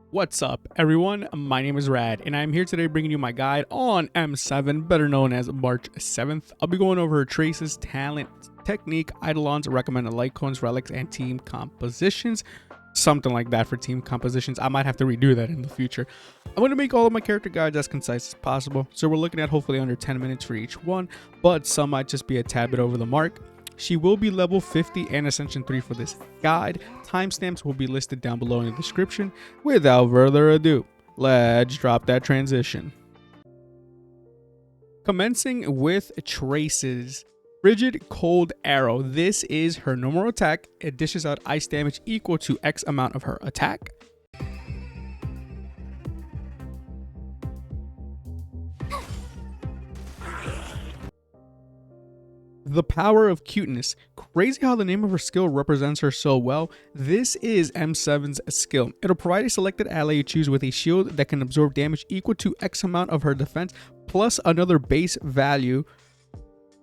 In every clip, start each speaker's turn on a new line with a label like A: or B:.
A: What's up, everyone? My name is Rad, and I'm here today bringing you my guide on M7, better known as March 7th. I'll be going over her traces, talent, technique, Eidolons, recommended light cones, relics, and team compositions. Something like that for team compositions. I might have to redo that in the future. I'm going to make all of my character guides as concise as possible, so we're looking at hopefully under 10 minutes for each one, but some might just be a tad bit over the mark. She will be level 50 and Ascension 3 for this guide. Timestamps will be listed down below in the description. Without further ado, let's drop that transition. Commencing with traces. Frigid Cold Arrow. This is her normal attack. It dishes out ice damage equal to X amount of her attack. The Power of Cuteness. Crazy how the name of her skill represents her so well. This is M7's skill. It'll provide a selected ally you choose with a shield that can absorb damage equal to X amount of her defense plus another base value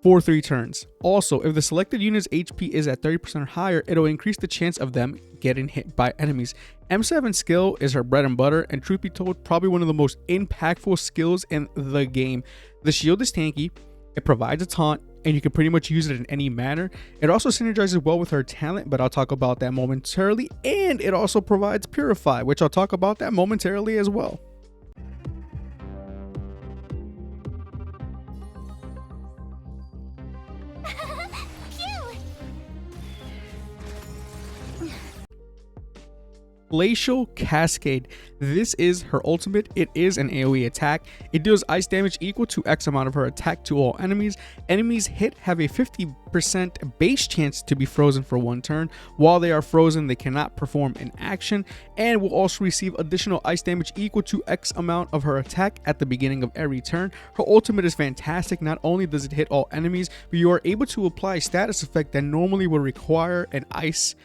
A: for 3 turns. Also, if the selected unit's HP is at 30% or higher, it'll increase the chance of them getting hit by enemies. M7's skill is her bread and butter, and truth be told, probably one of the most impactful skills in the game. The shield is tanky, it provides a taunt, and you can pretty much use it in any manner. It also synergizes well with her talent, but I'll talk about that momentarily. And it also provides Purify, which I'll talk about that momentarily as well. Glacial Cascade. This is her ultimate. It is an AoE attack. It deals ice damage equal to X amount of her attack to all enemies. Enemies hit have a 50% base chance to be frozen for 1 turn. While they are frozen, they cannot perform an action, and will also receive additional ice damage equal to X amount of her attack at the beginning of every turn. Her ultimate is fantastic. Not only does it hit all enemies, but you are able to apply a status effect that normally would require an ice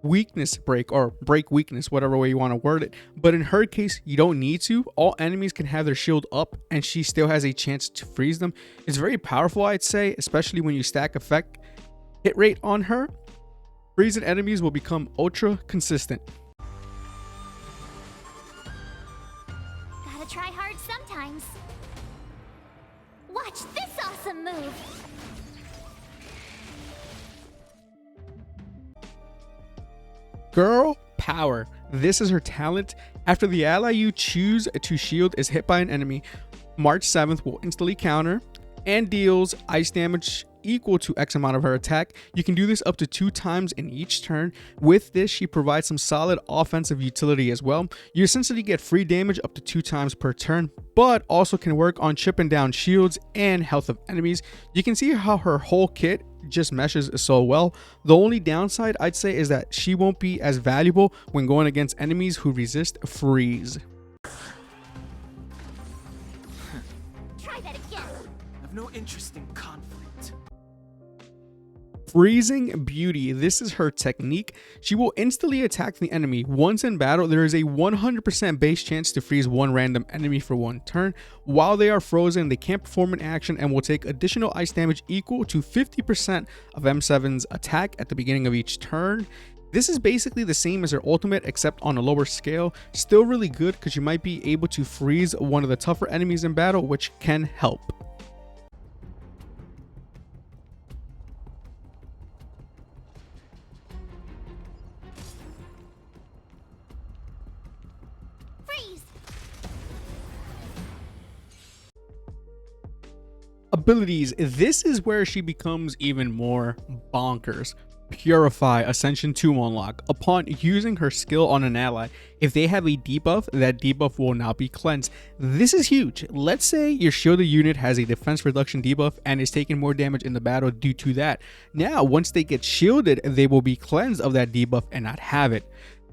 A: weakness break or break weakness, whatever way you want to word it, but in her case you don't need to. All enemies can have their shield up and she still has a chance to freeze them. It's very powerful, I'd say, especially when you stack effect hit rate on her. Freezing enemies will become ultra consistent.
B: Gotta try hard sometimes. Watch this awesome move.
A: Girl Power. This is her talent. After the ally you choose to shield is hit by an enemy, March 7th will instantly counter and deals ice damage equal to X amount of her attack. You can do this up to 2 times in each turn. With this, she provides some solid offensive utility as well. You essentially get free damage up to 2 times per turn, but also can work on chipping down shields and health of enemies. You can see how her whole kit just meshes so well. The only downside I'd say is that she won't be as valuable when going against enemies who resist freeze.
B: Try that again.
C: I've no interest in conflict.
A: Freezing Beauty. This is her technique. She will instantly attack the enemy. Once in battle, there is a 100% base chance to freeze 1 random enemy for 1 turn. While they are frozen, they can't perform an action and will take additional ice damage equal to 50% of M7's attack at the beginning of each turn. This is basically the same as her ultimate except on a lower scale. Still really good because you might be able to freeze one of the tougher enemies in battle, which can help. Abilities. This is where she becomes even more bonkers. Purify, Ascension 2 unlock. Upon using her skill on an ally, if they have a debuff, that debuff will now be cleansed. This is huge. Let's say your shielded unit has a defense reduction debuff and is taking more damage in the battle due to that. Now, once they get shielded, they will be cleansed of that debuff and not have it.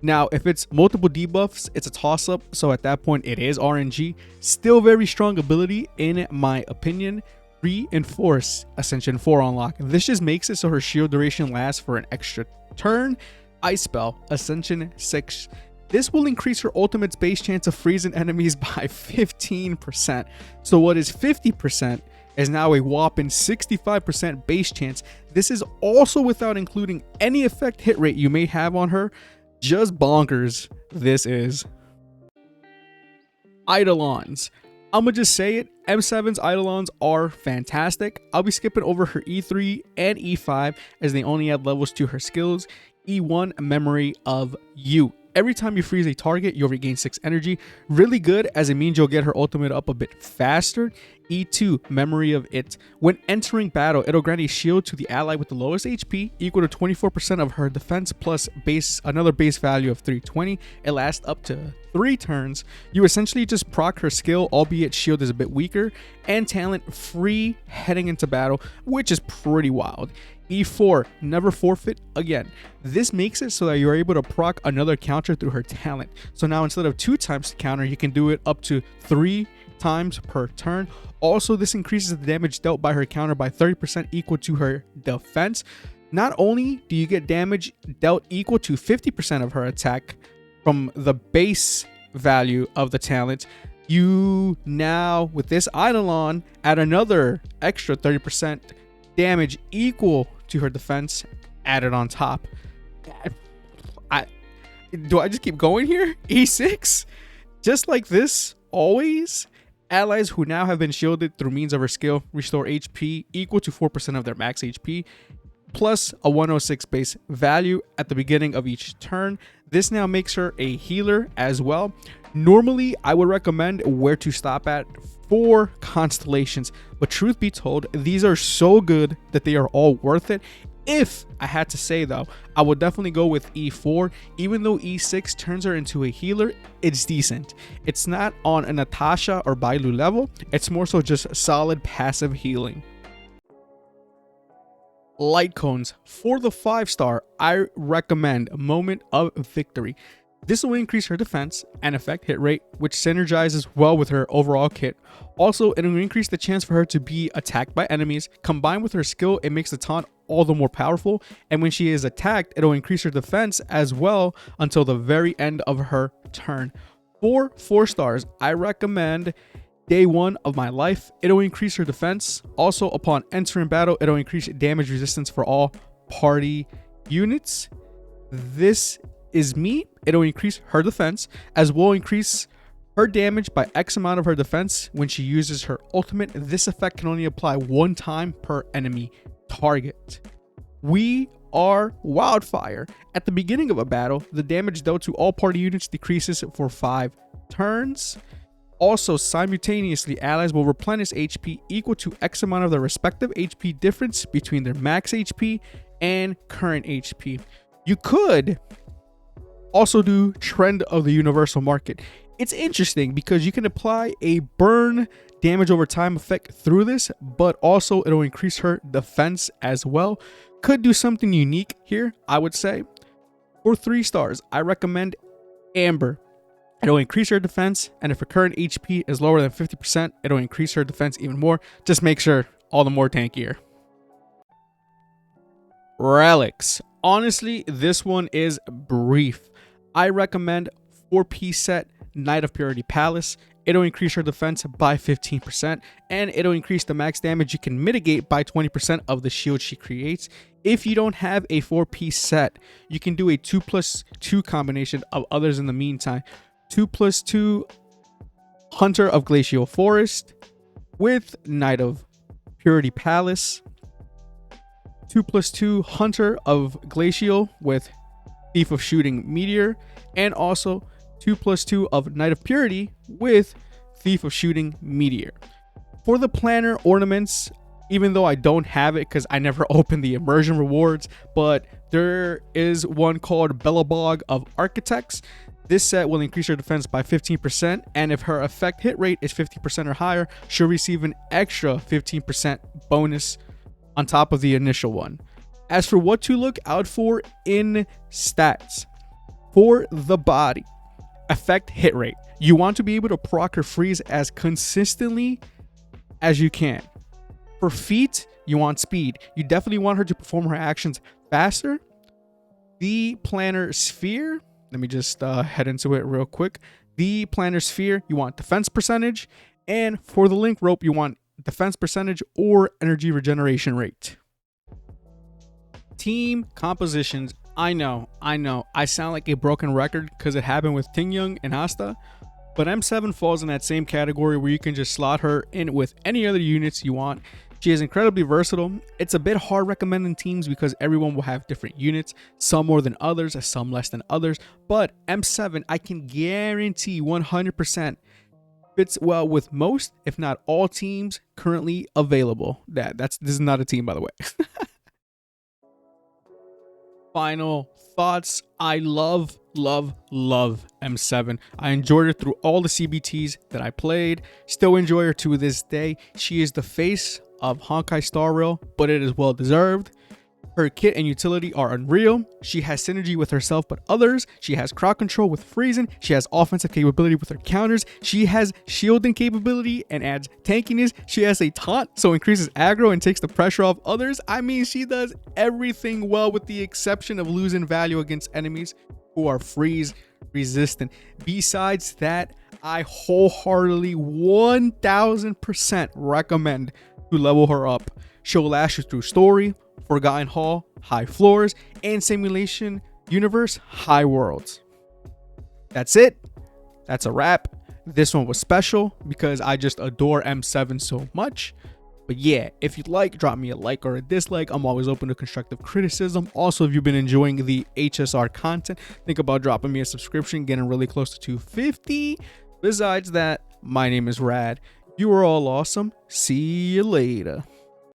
A: Now, if it's multiple debuffs, it's a toss-up, so at that point it is RNG. Still very strong ability in my opinion. Reinforce, Ascension 4 unlock. This just makes it so her shield duration lasts for an extra turn. Ice Spell, Ascension 6. This will increase her ultimate's base chance of freezing enemies by 15%. So what is 50% is now a whopping 65% base chance. This is also without including any effect hit rate you may have on her. Just bonkers this is. Eidolons. I'm gonna just say it, M7's Eidolons are fantastic. I'll be skipping over her E3 and E5 as they only add levels to her skills. E1, Memory of You. Every time you freeze a target, you'll regain 6 energy. Really good, as it means you'll get her ultimate up a bit faster. E2, Memory of It. When entering battle, it'll grant a shield to the ally with the lowest HP, equal to 24% of her defense plus another base value of 320. It lasts up to 3 turns. You essentially just proc her skill, albeit shield is a bit weaker, and talent free heading into battle, which is pretty wild. E4, Never Forfeit again. This makes it so that you're able to proc another counter through her talent. So now instead of 2 times to counter, you can do it up to 3 times per turn. Also, this increases the damage dealt by her counter by 30% equal to her defense. Not only do you get damage dealt equal to 50% of her attack from the base value of the talent, you now, with this Eidolon, add another extra 30% damage equal to her defense added on top. Do I just keep going here? E6, just like this, always allies who now have been shielded through means of her skill restore HP equal to 4% of their max HP plus a 106 base value at the beginning of each turn. This now makes her a healer as well. Normally, I would recommend where to stop at for constellations, but truth be told, these are so good that they are all worth it. If I had to say though, I would definitely go with E4. Even though E6 turns her into a healer, it's decent. It's not on a Natasha or Bailu level, it's more so just solid passive healing. Light cones. For the 5-star, I recommend Moment of Victory. This will increase her defense and effect hit rate, which synergizes well with her overall kit. Also, it will increase the chance for her to be attacked by enemies. Combined with her skill, it makes the taunt all the more powerful, and when she is attacked, it'll increase her defense as well until the very end of her turn. For 4 stars, I recommend Day 1 of My Life. It'll increase her defense. Also, upon entering battle, it'll increase damage resistance for all party units. This is me. It'll increase her defense, as well increase her damage by X amount of her defense when she uses her ultimate. This effect can only apply 1 time per enemy target. We are Wildfire. At the beginning of a battle, the damage dealt to all party units decreases for 5 turns. Also, simultaneously, allies will replenish HP equal to X amount of the respective HP difference between their max HP and current HP. You could also do Trend of the Universal Market. It's interesting because you can apply a burn damage over time effect through this, but also it'll increase her defense as well. Could do something unique here, I would say. For 3 stars, I recommend Amber. It'll increase her defense, and if her current HP is lower than 50%, it'll increase her defense even more. Just makes her all the more tankier. Relics. Honestly, this one is brief. I recommend 4-piece set Knight of Purity Palace. It'll increase her defense by 15%, and it'll increase the max damage you can mitigate by 20% of the shield she creates. If you don't have a 4-piece set, you can do a 2+2 combination of others in the meantime. 2+2 Hunter of Glacial Forest with Knight of Purity Palace. 2+2 Hunter of Glacial with Thief of Shooting Meteor, and also 2+2 of Knight of Purity with Thief of Shooting Meteor. For the planner ornaments, even though I don't have it because I never opened the immersion rewards, but there is one called Bellabog of Architects. This set will increase her defense by 15%, and if her effect hit rate is 50% or higher, she'll receive an extra 15% bonus on top of the initial one. As for what to look out for in stats, for the body, effect hit rate. You want to be able to proc her freeze as consistently as you can. For feet, you want speed. You definitely want her to perform her actions faster. The planner sphere, let me just head into it real quick. The planner sphere, you want defense percentage, and for the link rope, you want defense percentage or energy regeneration rate. Team compositions. I know, I sound like a broken record because it happened with Ting Young and Asta, But M7 falls in that same category where you can just slot her in with any other units you want. She is incredibly versatile. It's a bit hard recommending teams because everyone will have different units, some more than others, some less than others. But M7, I can guarantee 100% fits well with most, if not all, teams currently available. This is not a team, by the way. Final thoughts. I love M7. I enjoyed her through all the CBTs that I played. Still enjoy her to this day. She is the face of Honkai Star Rail, but it is well deserved. Her kit and utility are unreal. She has synergy with herself but others. She has crowd control with freezing. She has offensive capability with her counters. She has shielding capability and adds tankiness. She has a taunt, so increases aggro and takes the pressure off others. I mean, she does everything well with the exception of losing value against enemies who are freeze resistant. Besides that, I wholeheartedly 1000% recommend to level her up. She'll last you through story, Forgotten Hall, High Floors, and Simulation Universe, High Worlds. That's it. That's a wrap. This one was special because I just adore M7 so much. But yeah, if you'd like, drop me a like or a dislike. I'm always open to constructive criticism. Also, if you've been enjoying the HSR content, think about dropping me a subscription, getting really close to 250. Besides that, my name is Rad. You are all awesome. See you later.